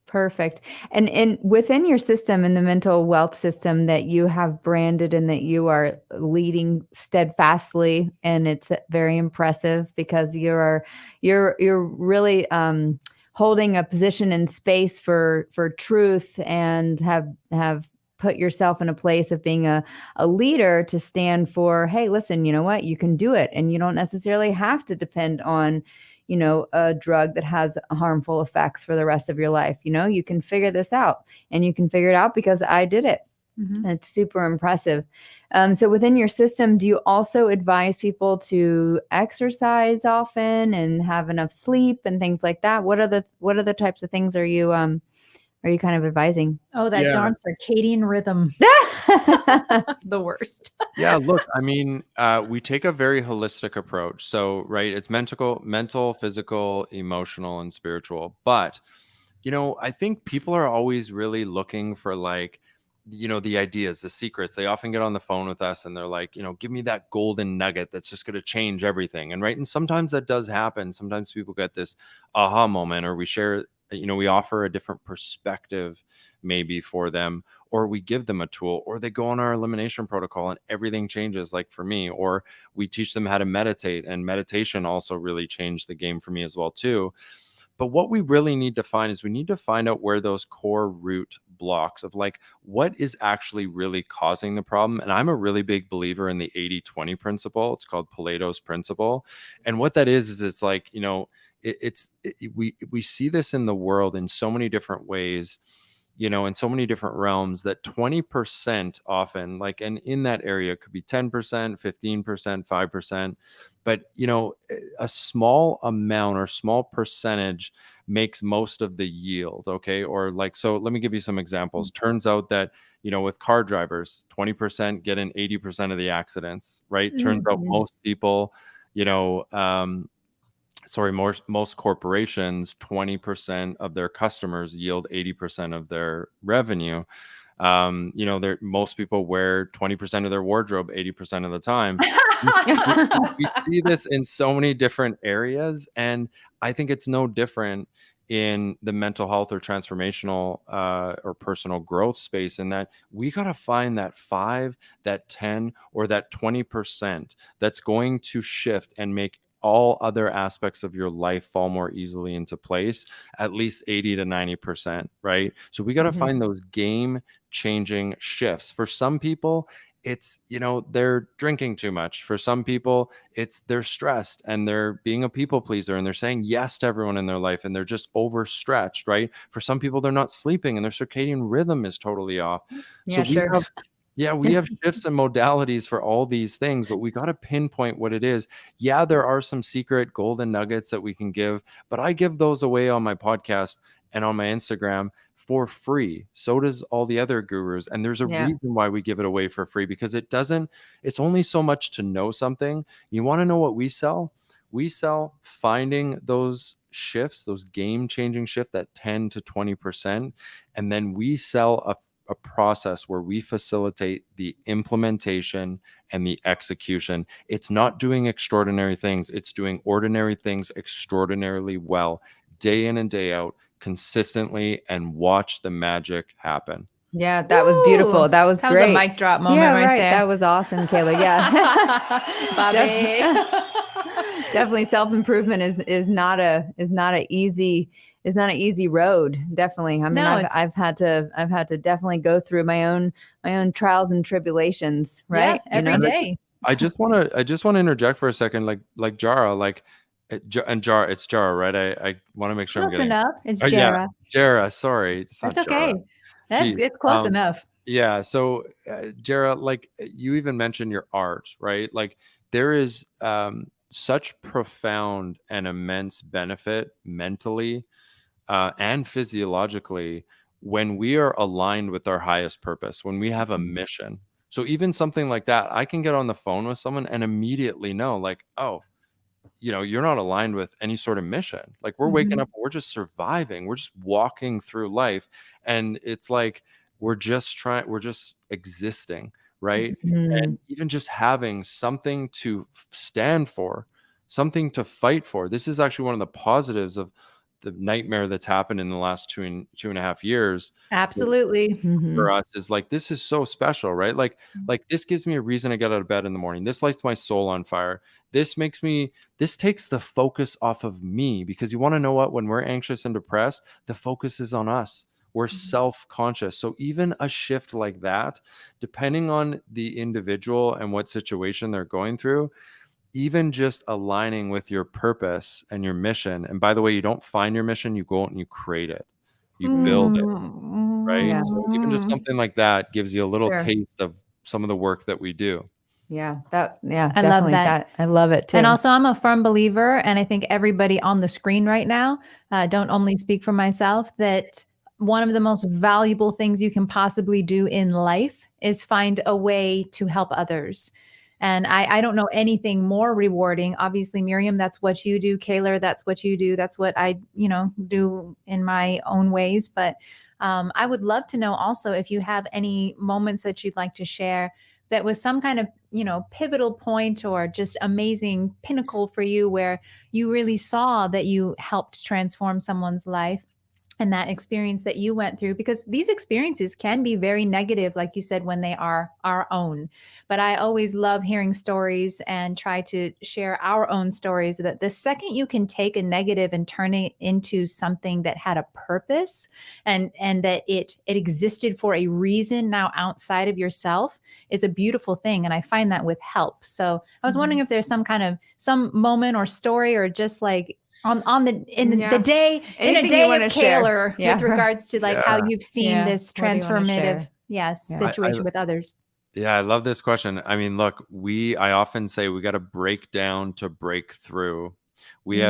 Perfect. And within your system, in the mental wealth system that you have branded and that you are leading steadfastly, and it's very impressive because you're really holding a position in space for truth, and have put yourself in a place of being a leader to stand for, hey, listen, you know what, you can do it, and you don't necessarily have to depend on a drug that has harmful effects for the rest of your life. You can figure this out, and you can figure it out because I did it. It's super impressive. So within your system, do you also advise people to exercise often and have enough sleep and things like that? What are the types of things are you kind of advising? Oh, that darn circadian rhythm. The worst. Yeah, look, I mean, we take a very holistic approach. So, right, it's mental, physical, emotional, and spiritual. But, I think people are always really looking for the ideas, the secrets. They often get on the phone with us and they're like, give me that golden nugget that's just going to change everything. And right. And sometimes that does happen. Sometimes people get this aha moment, or we share, we offer a different perspective maybe for them, or we give them a tool, or they go on our elimination protocol and everything changes, like for me, or we teach them how to meditate, and meditation also really changed the game for me as well too. But what we really need to find is we need to find out where those core root blocks of like what is actually really causing the problem. And I'm a really big believer in the 80-20 principle. It's called Pareto's principle. And what that is it's like, you know, we see this in the world in so many different ways, you know, in so many different realms, that 20% often, like, and in that area could be 10%, 15%, 5%, but, you know, a small amount or small percentage makes most of the yield. Okay. Or like, so let me give you some examples. Turns out that, you know, with car drivers, 20% get in 80% of the accidents, right? Turns out most people, you know, most corporations, 20% of their customers yield 80% of their revenue. You know, most people wear 20% of their wardrobe 80% of the time. We see this in so many different areas, and I think it's no different in the mental health or transformational or personal growth space, in that we got to find that 5, that 10, or that 20% that's going to shift and make all other aspects of your life fall more easily into place, at least 80 to 90%, right? So we got to find those game changing shifts. For some people, it's, you know, they're drinking too much. For some people, it's they're stressed and they're being a people pleaser and they're saying yes to everyone in their life and they're just overstretched, right? For some people, they're not sleeping and their circadian rhythm is totally off. Yeah, sure. We have shifts and modalities for all these things, but we got to pinpoint what it is. Yeah, there are some secret golden nuggets that we can give, but I give those away on my podcast and on my Instagram for free. So does all the other gurus. And there's a reason why we give it away for free, because it's only so much to know something. You want to know what we sell? We sell finding those shifts, those game-changing shift, that 10 to 20%. And then we sell a process where we facilitate the implementation and the execution. It's not doing extraordinary things. It's doing ordinary things extraordinarily well, day in and day out, consistently, and watch the magic happen. Yeah, that was beautiful. That was great. That was a mic drop moment right there. That was awesome, Kayla. Yeah. Bobby. Definitely self-improvement is not an easy road. Definitely. I mean, I've had to definitely go through my own trials and tribulations, right? Yeah, every day. I just want to interject for a second, like Jara, it's Jara, right? I want to make sure close I'm getting enough. It's Jara. Jara, sorry. That's okay. It's close enough. Yeah. So Jara, like you even mentioned your art, right? Like there is such profound and immense benefit mentally and physiologically when we are aligned with our highest purpose, when we have a mission. So even something like that, I can get on the phone with someone and immediately know, like, oh, you know, you're not aligned with any sort of mission. Like we're waking up, we're just surviving, we're just walking through life. And it's like, we're just existing, right? And even just having something to stand for, something to fight for. This is actually one of the positives of the nightmare that's happened in the last two and a half years. Absolutely. For us is like, this is so special, right? Like this gives me a reason to get out of bed in the morning. This lights my soul on fire. This takes the focus off of me, because you want to know what, when we're anxious and depressed, the focus is on us. We're self-conscious. So even a shift like that, depending on the individual and what situation they're going through, even just aligning with your purpose and your mission. And by the way, you don't find your mission, you go out and you create it. You build it, right? Yeah. So even just something like that gives you a little taste of some of the work that we do. I I love that. I love it too. And also, I'm a firm believer, and I think everybody on the screen right now, don't only speak for myself, that one of the most valuable things you can possibly do in life is find a way to help others. And I don't know anything more rewarding. Obviously, Miriam, that's what you do. Kayla, that's what you do. That's what I, do in my own ways. But I would love to know also if you have any moments that you'd like to share that was some kind of, pivotal point or just amazing pinnacle for you where you really saw that you helped transform someone's life. and that experience that you went through, because these experiences can be very negative, like you said, when they are our own. But I always love hearing stories and try to share our own stories, that the second you can take a negative and turn it into something that had a purpose, and that it existed for a reason now outside of yourself, is a beautiful thing. And I find that with help. So I was wondering if there's some moment or story, or just like the day in a Anything you day wanna of share. Kaler, Yeah. with regards to like how you've seen Yeah. this What do you wanna transformative share? situation with others. Yeah, I love this question. I mean, look, I often say we got to break down to break through. We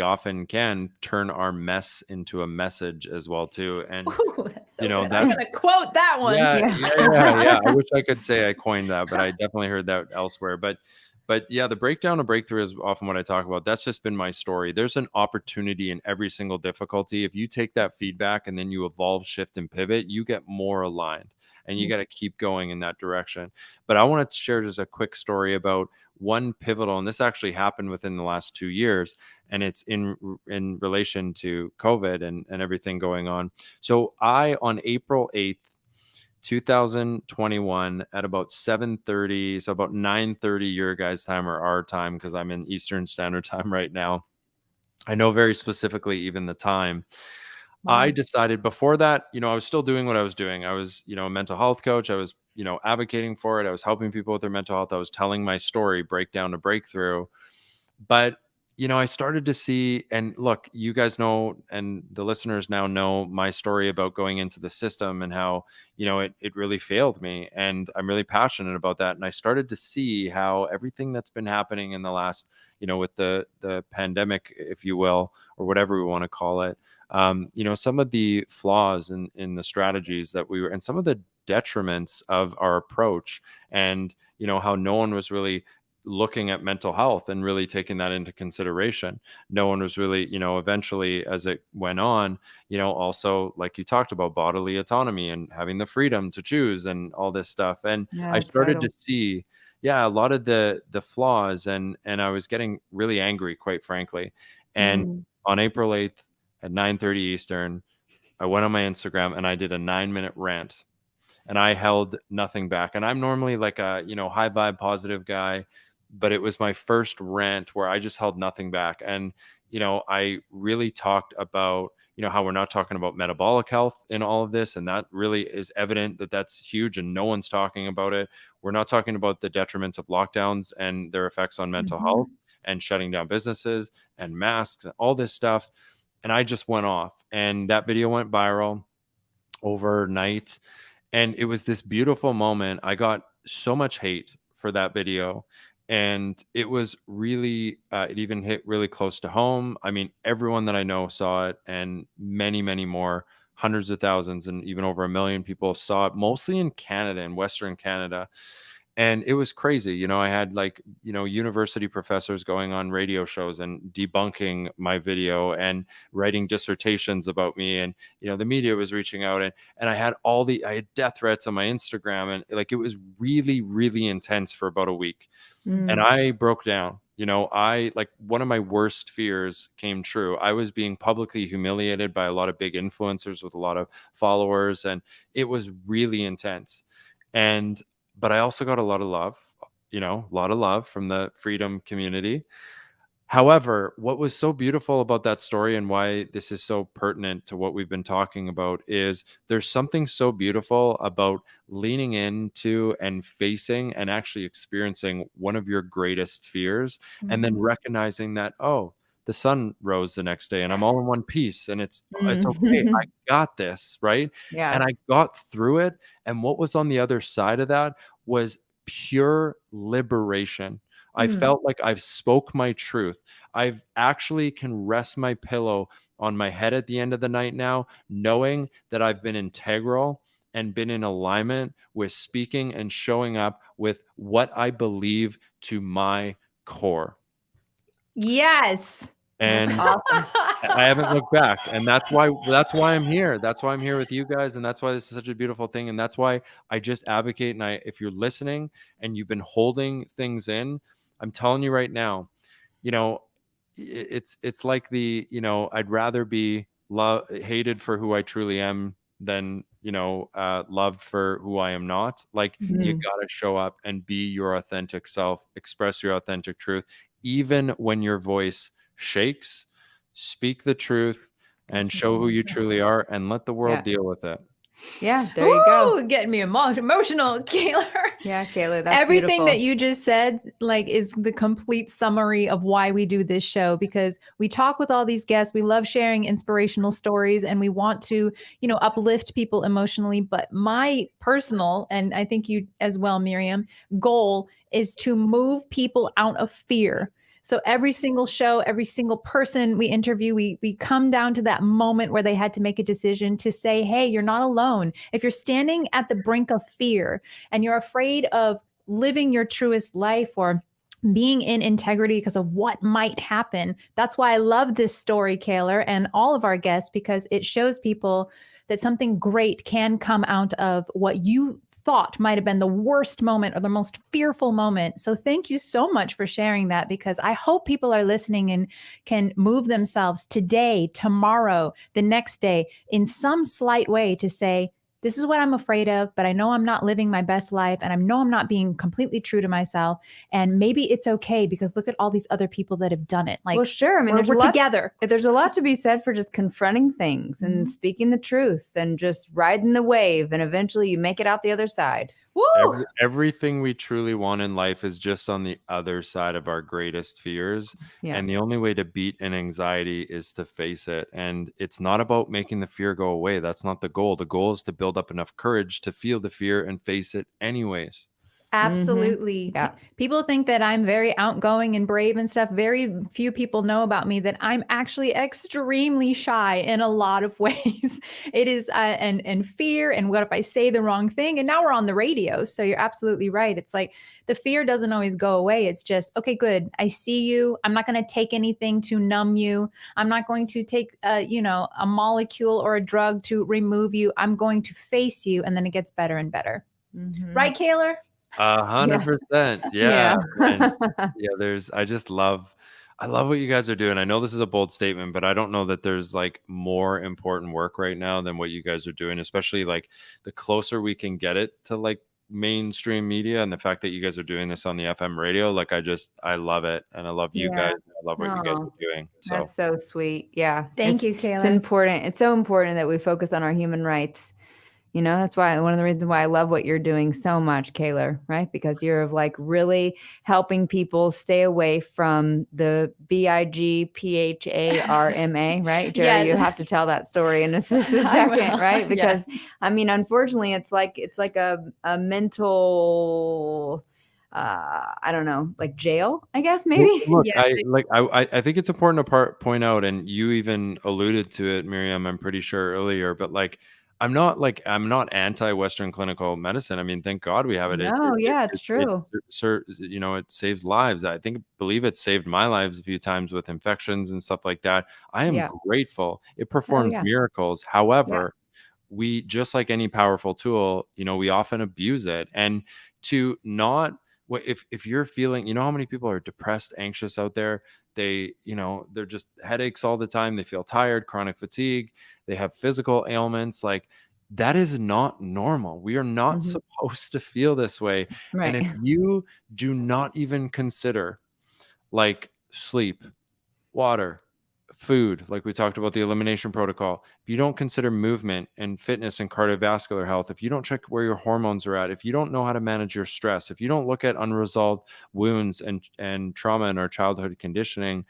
often can turn our mess into a message as well too. And Ooh, that's so you know, good. I'm that's gonna quote that one. yeah. I wish I could say I coined that, but I definitely heard that elsewhere. But yeah, the breakdown of breakthrough is often what I talk about. That's just been my story. There's an opportunity in every single difficulty. If you take that feedback and then you evolve, shift, and pivot, you get more aligned, and you got to keep going in that direction. But I want to share just a quick story about one pivotal, and this actually happened within the last 2 years, and it's in relation to COVID and everything going on. So on April 8th, 2021 at about 7:30, so about 9:30 your guys' time or our time, because I'm in Eastern Standard Time right now. I know very specifically even the time. I decided before that, I was still doing what I was doing. I was, a mental health coach. I was, advocating for it. I was helping people with their mental health. I was telling my story, breakdown to breakthrough. But I started to see, and look, you guys know, and the listeners now know my story about going into the system and how, it really failed me. And I'm really passionate about that. And I started to see how everything that's been happening in the last, with the pandemic, if you will, or whatever we want to call it, some of the flaws in the strategies that we were, and some of the detriments of our approach, and, how no one was really looking at mental health and really taking that into consideration. No one was really, eventually as it went on, also like you talked about bodily autonomy and having the freedom to choose and all this stuff. And I started to see, a lot of the flaws, and I was getting really angry, quite frankly. And on April 8th at 9:30 Eastern, I went on my Instagram and I did a 9-minute rant, and I held nothing back. And I'm normally like a, high vibe, positive guy, but it was my first rant where I just held nothing back. And, I really talked about, how we're not talking about metabolic health in all of this. And that really is evident that that's huge and no one's talking about it. We're not talking about the detriments of lockdowns and their effects on mental health and shutting down businesses and masks and all this stuff. And I just went off, and that video went viral overnight. And it was this beautiful moment. I got so much hate for that video. And it was really, it even hit really close to home. I mean, everyone that I know saw it, and many, many more, hundreds of thousands, and even over 1 million people saw it, mostly in Canada, in Western Canada. And it was crazy. I had university professors going on radio shows and debunking my video and writing dissertations about me. And, the media was reaching out, and I had I had death threats on my Instagram, and it was really, really intense for about a week. And I broke down. One of my worst fears came true. I was being publicly humiliated by a lot of big influencers with a lot of followers, and it was really intense. But I also got a lot of love, from the freedom community. However, what was so beautiful about that story, and why this is so pertinent to what we've been talking about, is there's something so beautiful about leaning into and facing and actually experiencing one of your greatest fears, and then recognizing that, oh, the sun rose the next day and I'm all in one piece, and it's okay. I got this, right? Yeah. And I got through it. And what was on the other side of that was pure liberation. I felt like I've spoke my truth. I've actually can rest my pillow on my head at the end of the night now, knowing that I've been integral and been in alignment with speaking and showing up with what I believe to my core. Yes. And Awesome. I haven't looked back. And that's why I'm here. That's why I'm here with you guys. And that's why this is such a beautiful thing. And that's why I just advocate. And if you're listening and you've been holding things in, I'm telling you right now, it's like I'd rather be hated for who I truly am than, loved for who I am not. Like, you gotta show up and be your authentic self, express your authentic truth, even when your voice shakes. Speak the truth and show who you truly are, and let the world deal with it. Yeah, there you go. Getting me emotional, Kaylor. Yeah, Kaylor, that's everything beautiful. that you just said, like, is the complete summary of why we do this show, because we talk with all these guests. We love sharing inspirational stories, and we want to, uplift people emotionally. But my personal, and I think you as well, Miriam, goal is to move people out of fear. So every single show, every single person we interview, we come down to that moment where they had to make a decision to say, hey, you're not alone. If you're standing at the brink of fear and you're afraid of living your truest life or being in integrity because of what might happen, that's why I love this story, Kaylor, and all of our guests, because it shows people that something great can come out of what you thought might have been the worst moment or the most fearful moment. So thank you so much for sharing that, because I hope people are listening and can move themselves today, tomorrow, the next day in some slight way to say, this is what I'm afraid of, but I know I'm not living my best life, and I know I'm not being completely true to myself. And maybe it's okay, because look at all these other people that have done it. Like, well, sure. I mean, we're together. There's a lot to be said for just confronting things and speaking the truth and just riding the wave. And eventually you make it out the other side. Woo! Everything we truly want in life is just on the other side of our greatest fears. Yeah. And the only way to beat an anxiety is to face it. And it's not about making the fear go away. That's not the goal. The goal is to build up enough courage to feel the fear and face it anyways. Absolutely. Yeah. People think that I'm very outgoing and brave and stuff. Very few people know about me that I'm actually extremely shy in a lot of ways. It is and fear, and what if I say the wrong thing? And now we're on the radio, so you're absolutely right. It's like the fear doesn't always go away. It's just, okay, good. I see you. I'm not going to take anything to numb you. I'm not going to take a molecule or a drug to remove you. I'm going to face you, and then it gets better and better. Right, Kaylor? 100%. Yeah. And I love what you guys are doing. I know this is a bold statement, but I don't know that there's like more important work right now than what you guys are doing, especially like the closer we can get it to like mainstream media, and the fact that you guys are doing this on the FM radio. Like, I love it. And I love you guys. I love what you guys are doing. So That's so sweet. Yeah. Thank you, Kaylor. It's important. It's so important that we focus on our human rights. That's why one of the reasons why I love what you're doing so much, Kaylor, right? Because you're like really helping people stay away from the BIGPHARMA, right? Jerry, Yes. you have to tell that story in just a second, right? Because I mean, unfortunately, it's like a mental, I don't know, like jail, I guess maybe. Look, I think it's important to point out, and you even alluded to it, Miriam, I'm pretty sure earlier, but like, I'm not anti-Western clinical medicine. I mean, thank God we have it. It's true. It saves lives. Believe it saved my lives a few times with infections and stuff like that. I am grateful. It performs miracles. However, we, just like any powerful tool, we often abuse it. And to not, if you're feeling, how many people are depressed, anxious out there? They're just headaches all the time. They feel tired, chronic fatigue. They have physical ailments. Like, that is not normal. We are not supposed to feel this way. Right. And if you do not even consider like sleep, water, food, like we talked about the elimination protocol, if you don't consider movement and fitness and cardiovascular health, if you don't check where your hormones are at, if you don't know how to manage your stress, if you don't look at unresolved wounds and trauma in our childhood conditioning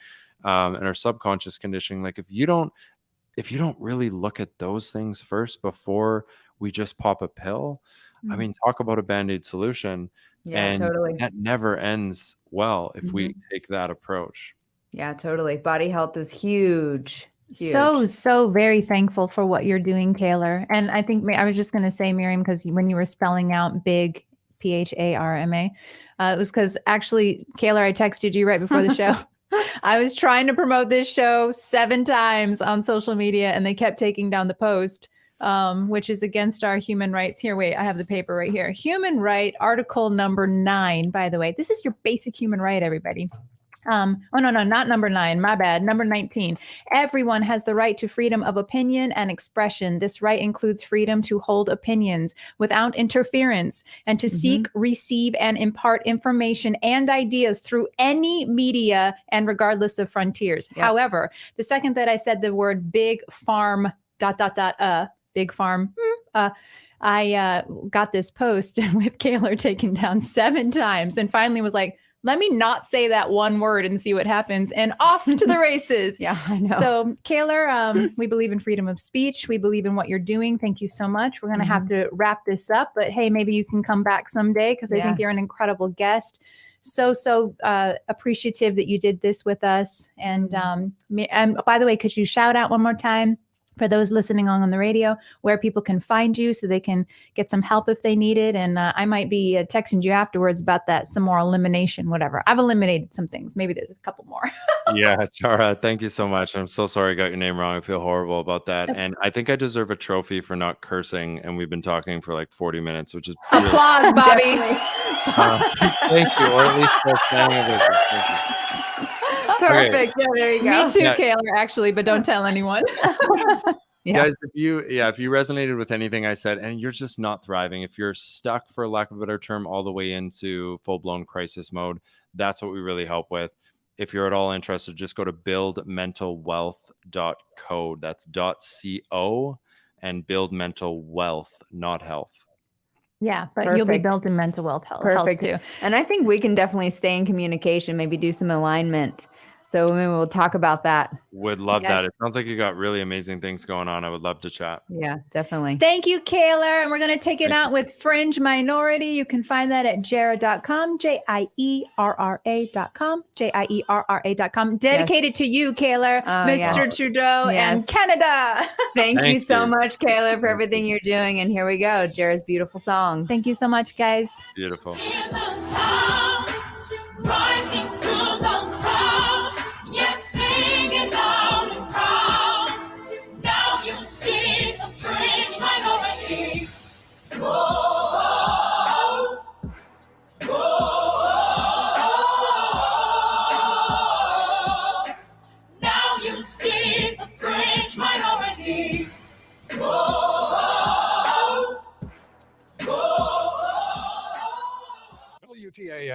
and our subconscious conditioning, like if you don't really look at those things first before we just pop a pill, I mean, talk about a Band-Aid solution. Yeah, totally. That never ends well if we take that approach. Yeah, totally. Body health is huge. So very thankful for what you're doing, Kaylor. And I think I was just going to say, Miriam, because when you were spelling out big PHARMA, it was because actually, Kaylor, I texted you right before the show. I was trying to promote this show 7 times on social media, and they kept taking down the post, which is against our human rights. Here, wait, I have the paper right here. Human right, article number 9, by the way. This is your basic human right, everybody. Oh, no, not number 9. My bad. Number 19. Everyone has the right to freedom of opinion and expression. This right includes freedom to hold opinions without interference and to seek, receive, and impart information and ideas through any media and regardless of frontiers. Yep. However, the second that I said the word big farm, big farm, I got this post with Kaylor taken down 7 times and finally was like, let me not say that one word and see what happens, and off to the races. Yeah, I know. So, Kaylor, we believe in freedom of speech. We believe in what you're doing. Thank you so much. We're going to have to wrap this up, but hey, maybe you can come back someday because I think you're an incredible guest. So appreciative that you did this with us. And by the way, could you shout out one more time for those listening on the radio where people can find you so they can get some help if they need it? And I might be texting you afterwards about that, some more elimination, whatever. I've eliminated some things. Maybe there's a couple more. Yeah, Chara, thank you so much. I'm so sorry I got your name wrong. I feel horrible about that. And I think I deserve a trophy for not cursing. And we've been talking for like 40 minutes, which is really- Applause, Bobby. Thank you, or at least for saying it. Thank you. Perfect. Yeah, there you go. Me too, Yeah. Kaylor, actually, but don't tell anyone. Guys, if you resonated with anything I said and you're just not thriving, if you're stuck, for lack of a better term, all the way into full-blown crisis mode, that's what we really help with. If you're at all interested, just go to buildmentalwealth.co. That's .co, and build mental wealth, not health. Yeah, but you'll be Perfect. built in mental health Perfect. too. And I think we can definitely stay in communication, maybe do some alignment. So maybe we'll talk about that. Would love that. Yes. It sounds like you got really amazing things going on. I would love to chat. Yeah, definitely. Thank you, Kaylor. And we're going to take it Thank out with Fringe Minority. You can find that at jierra.com, JIERRA.com, JIERRA.com. Dedicated to you, Kaylor, Mr. yeah. Trudeau, Yes. and Canada. Thank you Thank so you. much, Kayla, for everything you're doing. And here we go. Jera's beautiful song. Thank you so much, guys. Beautiful. Hear the sound rising through the crowd. Yes, sing it loud and proud. Now you see the fringe minority. Whoa, whoa. Now you see the fringe minority. Whoa, whoa. WTAN